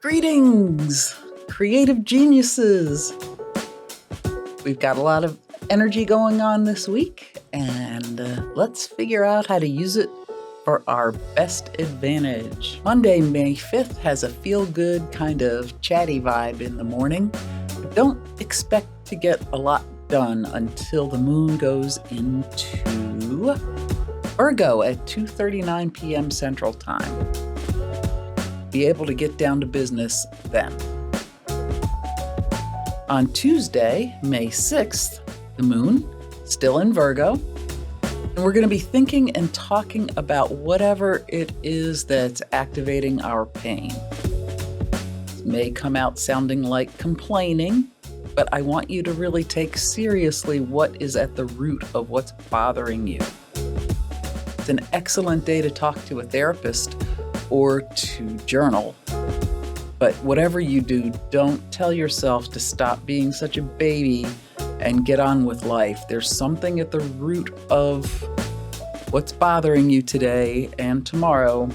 Greetings, creative geniuses. We've got a lot of energy going on this week, and let's figure out how to use it for our best advantage. Monday, May 5th has a feel-good kind of chatty vibe in the morning. But don't expect to get a lot done until the moon goes into Virgo at 2:39 p.m. Central Time. Be able to get down to business then. On Tuesday, May 6th, the moon, still in Virgo, and we're going to be thinking and talking about whatever it is that's activating our pain. It may come out sounding like complaining, but I want you to really take seriously what is at the root of what's bothering you. It's an excellent day to talk to a therapist or to journal. But whatever you do, don't tell yourself to stop being such a baby and get on with life. There's something at the root of what's bothering you today and tomorrow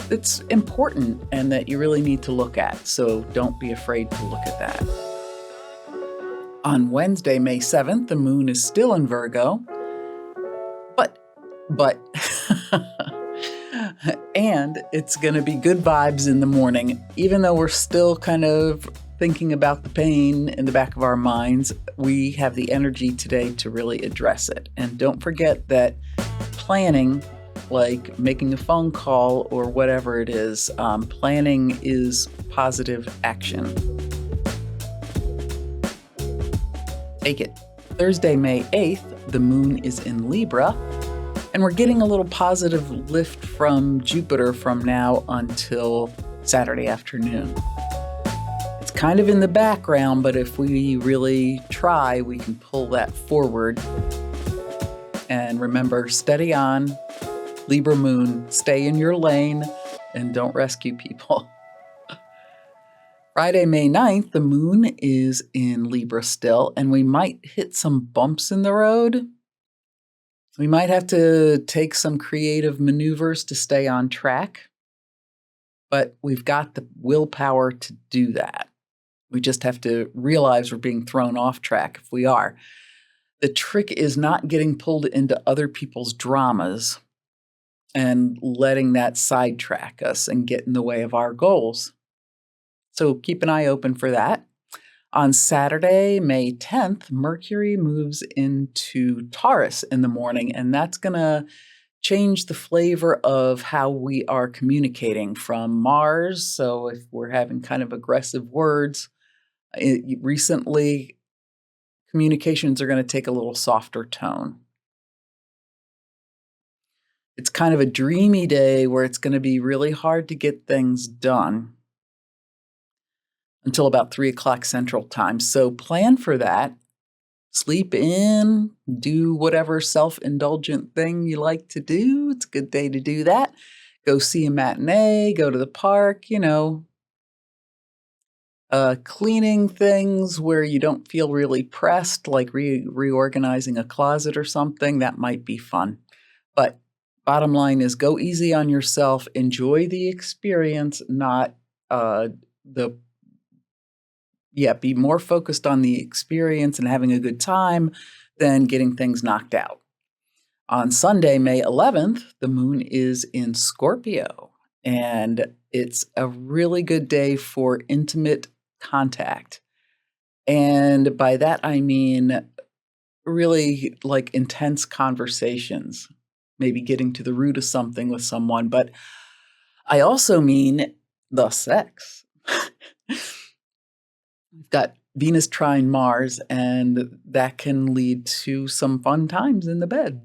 that's important and that you really need to look at. So don't be afraid to look at that. On Wednesday, May 7th, the moon is still in Virgo. But and it's going to be good vibes in the morning. Even though we're still kind of thinking about the pain in the back of our minds, we have the energy today to really address it. And don't forget that planning, like making a phone call or whatever it is, planning is positive action. Take it. Thursday, May 8th, the moon is in Libra. And we're getting a little positive lift from Jupiter from now until Saturday afternoon. It's kind of in the background, but if we really try, we can pull that forward. And remember, steady on, Libra moon, stay in your lane, and don't rescue people. Friday, May 9th, the moon is in Libra still, and we might hit some bumps in the road. We might have to take some creative maneuvers to stay on track, but we've got the willpower to do that. We just have to realize we're being thrown off track if we are. The trick is not getting pulled into other people's dramas and letting that sidetrack us and get in the way of our goals. So keep an eye open for that. On Saturday, May 10th, Mercury moves into Taurus in the morning, and that's going to change the flavor of how we are communicating from Mars. So if we're having kind of aggressive words, recently communications are going to take a little softer tone. It's kind of a dreamy day where it's going to be really hard to get things done until about 3 o'clock Central Time. So plan for that. Sleep in, do whatever self-indulgent thing you like to do. It's a good day to do that. Go see a matinee, go to the park, cleaning things where you don't feel really pressed, like reorganizing a closet or something. That might be fun. But bottom line is go easy on yourself. Enjoy the experience, not be more focused on the experience and having a good time than getting things knocked out. On Sunday, May 11th, the moon is in Scorpio, and it's a really good day for intimate contact. And by that, I mean really like intense conversations, maybe getting to the root of something with someone. But I also mean the sex. We've got Venus trine Mars, and that can lead to some fun times in the bed.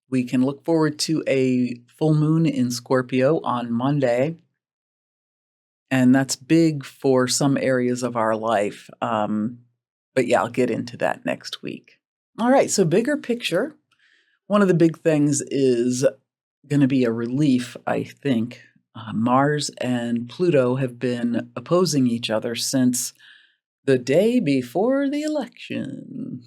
We can look forward to a full moon in Scorpio on Monday, and that's big for some areas of our life. But yeah, I'll get into that next week. All right, so bigger picture. One of the big things is going to be a relief, I think. Mars and Pluto have been opposing each other since the day before the election.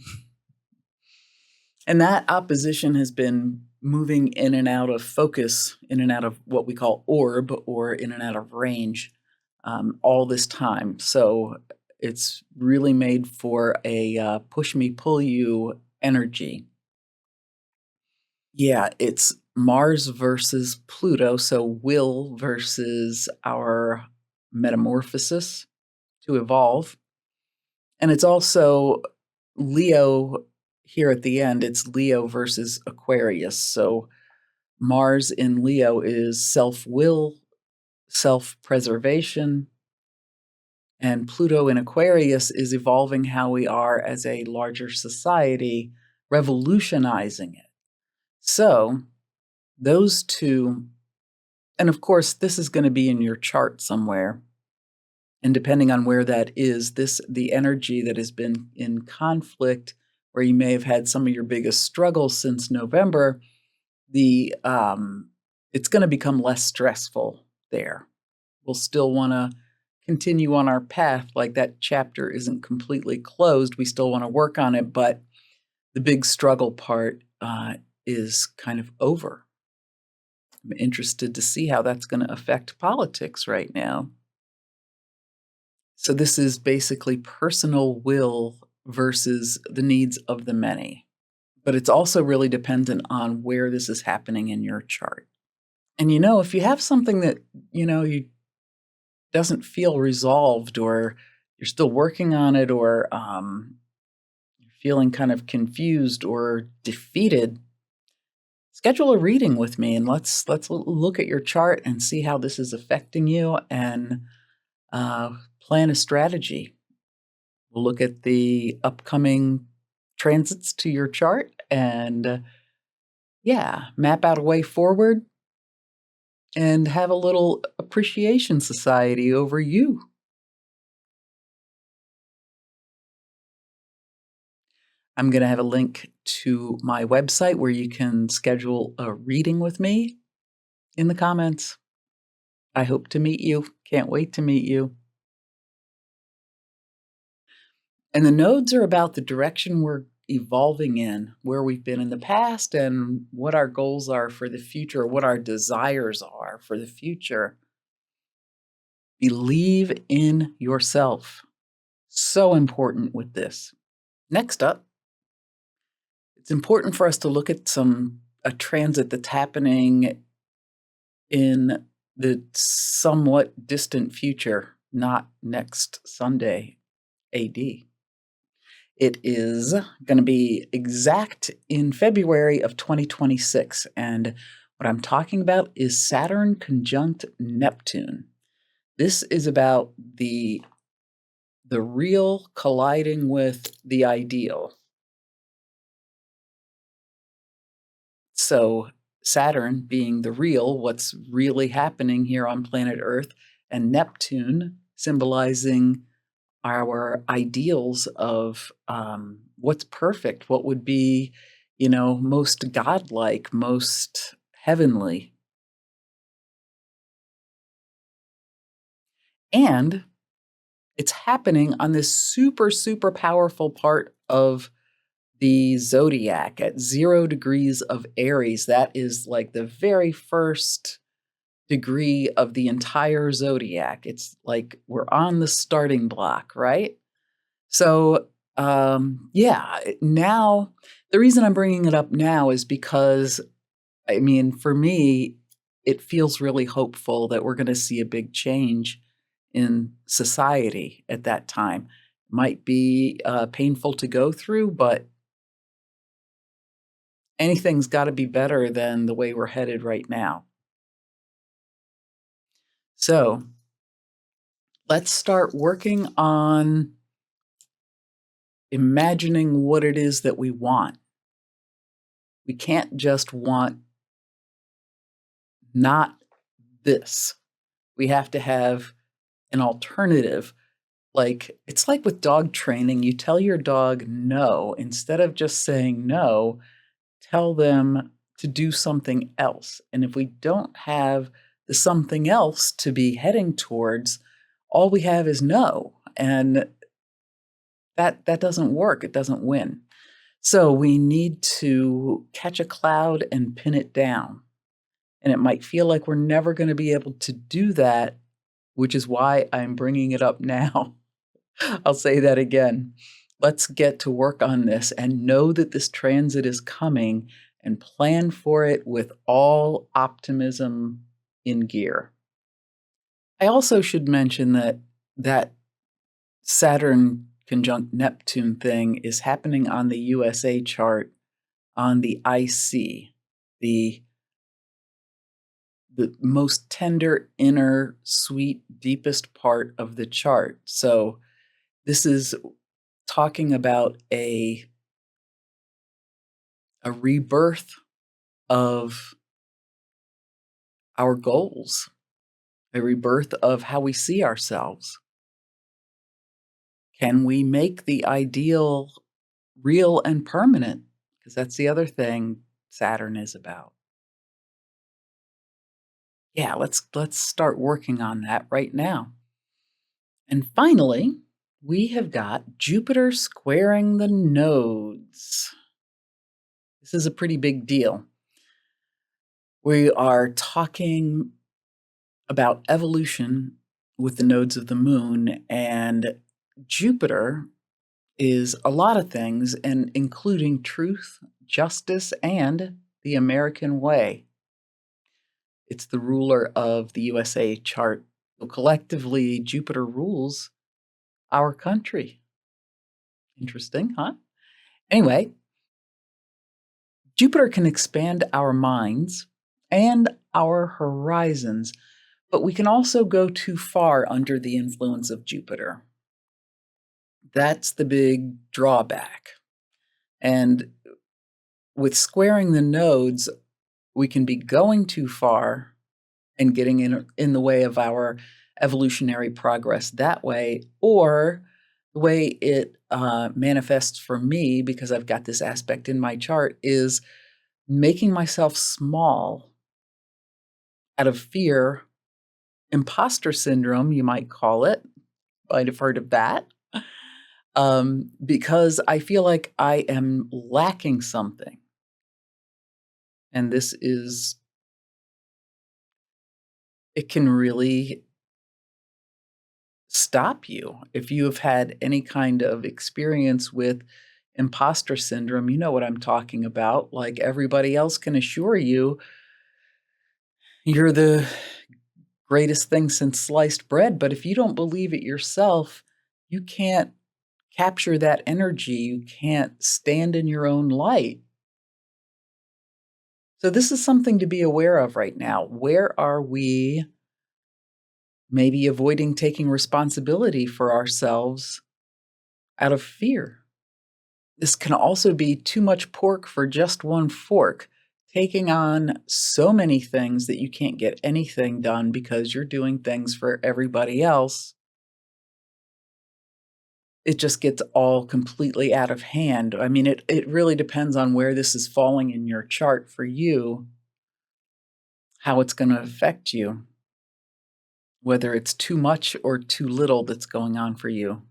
And that opposition has been moving in and out of focus, in and out of what we call orb, or in and out of range, all this time. So it's really made for a push me, pull you energy. Yeah, it's Mars versus Pluto, so will versus our metamorphosis to evolve. And it's also Leo here at the end, it's Leo versus Aquarius. So Mars in Leo is self-will, self-preservation, and Pluto in Aquarius is evolving how we are as a larger society, revolutionizing it. So those two, and of course, this is going to be in your chart somewhere. And depending on where that is, the energy that has been in conflict, where you may have had some of your biggest struggles since November, it's going to become less stressful there. We'll still want to continue on our path, like that chapter isn't completely closed. We still want to work on it, but the big struggle part is kind of over. I'm interested to see how that's going to affect politics right now. So this is basically personal will versus the needs of the many. But it's also really dependent on where this is happening in your chart. And if you have something that, you doesn't feel resolved, or you're still working on it, or you're feeling kind of confused or defeated, schedule a reading with me and let's look at your chart and see how this is affecting you, and plan a strategy. We'll look at the upcoming transits to your chart and map out a way forward and have a little appreciation society over you. I'm going to have a link to my website where you can schedule a reading with me in the comments. I hope to meet you. Can't wait to meet you. And the nodes are about the direction we're evolving in, where we've been in the past, and what our goals are for the future, what our desires are for the future. Believe in yourself. So important with this. Next up, it's important for us to look at a transit that's happening in the somewhat distant future, not next Sunday, AD. It is going to be exact in February of 2026. And what I'm talking about is Saturn conjunct Neptune. This is about the real colliding with the ideal. So Saturn being the real, what's really happening here on planet Earth, and Neptune symbolizing our ideals of what's perfect, what would be, most godlike, most heavenly. And it's happening on this super, super powerful part of the zodiac at 0 degrees of Aries. That is like the very first degree of the entire zodiac. It's like we're on the starting block, right? So, now the reason I'm bringing it up now is because, for me, it feels really hopeful that we're going to see a big change in society at that time. Might be painful to go through, but anything's got to be better than the way we're headed right now. So let's start working on imagining what it is that we want. We can't just want not this. We have to have an alternative. Like, it's like with dog training, you tell your dog no. Instead of just saying no, tell them to do something else. And if we don't have the something else to be heading towards, all we have is no. And that doesn't work. It doesn't win. So we need to catch a cloud and pin it down. And it might feel like we're never going to be able to do that, which is why I'm bringing it up now. I'll say that again. Let's get to work on this and know that this transit is coming and plan for it with all optimism in gear. I also should mention that Saturn conjunct Neptune thing is happening on the USA chart on the IC, the the most tender, inner, sweet, deepest part of the chart. So this is talking about a rebirth of our goals, a rebirth of how we see ourselves. Can we make the ideal real and permanent? Because that's the other thing Saturn is about. Yeah, let's start working on that right now. And finally, we have got Jupiter squaring the nodes. This is a pretty big deal. We are talking about evolution with the nodes of the moon, and Jupiter is a lot of things, and including truth, justice, and the American way. It's the ruler of the USA chart. So collectively, Jupiter rules our country. Interesting, huh? Anyway, Jupiter can expand our minds and our horizons, but we can also go too far under the influence of Jupiter. That's the big drawback. And with squaring the nodes, we can be going too far and getting in the way of our evolutionary progress that way, or the way it manifests for me, because I've got this aspect in my chart, is making myself small out of fear, imposter syndrome, you might call it. Might have heard of that. Because I feel like I am lacking something. And it can really stop you. If you have had any kind of experience with imposter syndrome, you know what I'm talking about. Like everybody else can assure you, you're the greatest thing since sliced bread. But if you don't believe it yourself, you can't capture that energy. You can't stand in your own light. So this is something to be aware of right now. Where are we maybe avoiding taking responsibility for ourselves out of fear? This can also be too much pork for just one fork, taking on so many things that you can't get anything done because you're doing things for everybody else. It just gets all completely out of hand. I mean, it really depends on where this is falling in your chart for you, how it's going to affect you, whether it's too much or too little that's going on for you.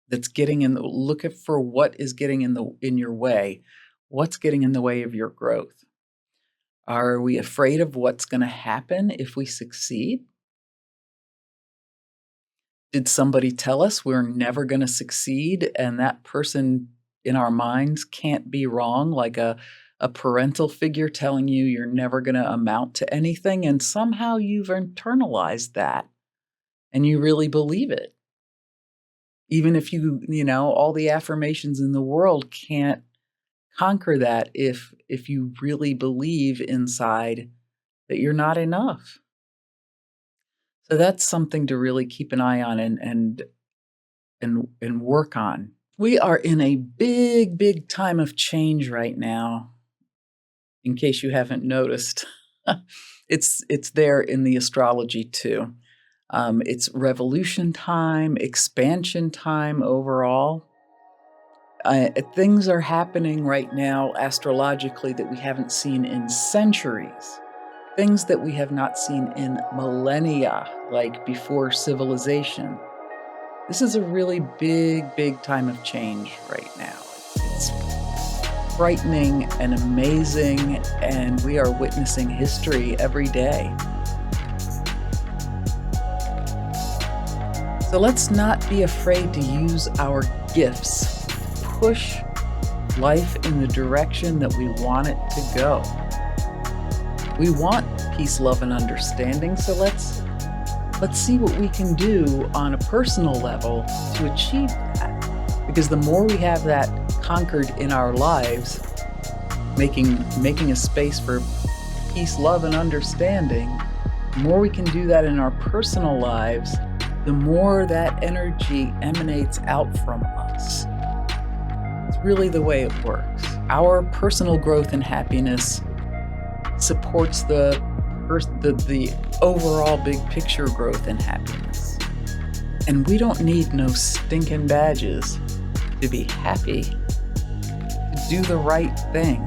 That's getting in the look at for what is getting in your way. What's getting in the way of your growth? Are we afraid of what's going to happen if we succeed? Did somebody tell us we're never going to succeed and that person in our minds can't be wrong, like a parental figure telling you you're never going to amount to anything, and somehow you've internalized that and you really believe it? Even if all the affirmations in the world can't conquer that if you really believe inside that you're not enough. So that's something to really keep an eye on and work on. We are in a big, big time of change right now, in case you haven't noticed. It's there in the astrology too. It's revolution time, expansion time overall. Things are happening right now astrologically that we haven't seen in centuries. Things that we have not seen in millennia, like before civilization. This is a really big, big time of change right now. It's It's frightening and amazing, and we are witnessing history every day. So let's not be afraid to use our gifts to push life in the direction that we want it to go. We want peace, love, and understanding, so let's see what we can do on a personal level to achieve that. Because the more we have that conquered in our lives, making a space for peace, love, and understanding, the more we can do that in our personal lives, the more that energy emanates out from us. It's really the way it works. Our personal growth and happiness supports the overall big picture growth and happiness. And we don't need no stinking badges to be happy, to do the right thing.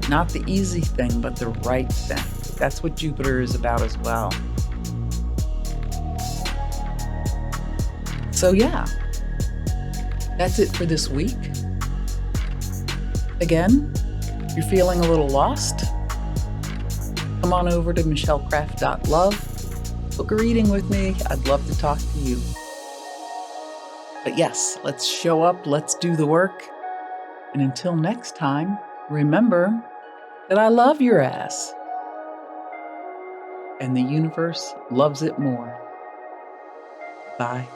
Not the easy thing, but the right thing. That's what Jupiter is about as well. So yeah, that's it for this week. Again, if you're feeling a little lost, come on over to michellecraft.love. Book a reading with me. I'd love to talk to you. But yes, let's show up. Let's do the work. And until next time, remember that I love your ass. And the universe loves it more. Bye.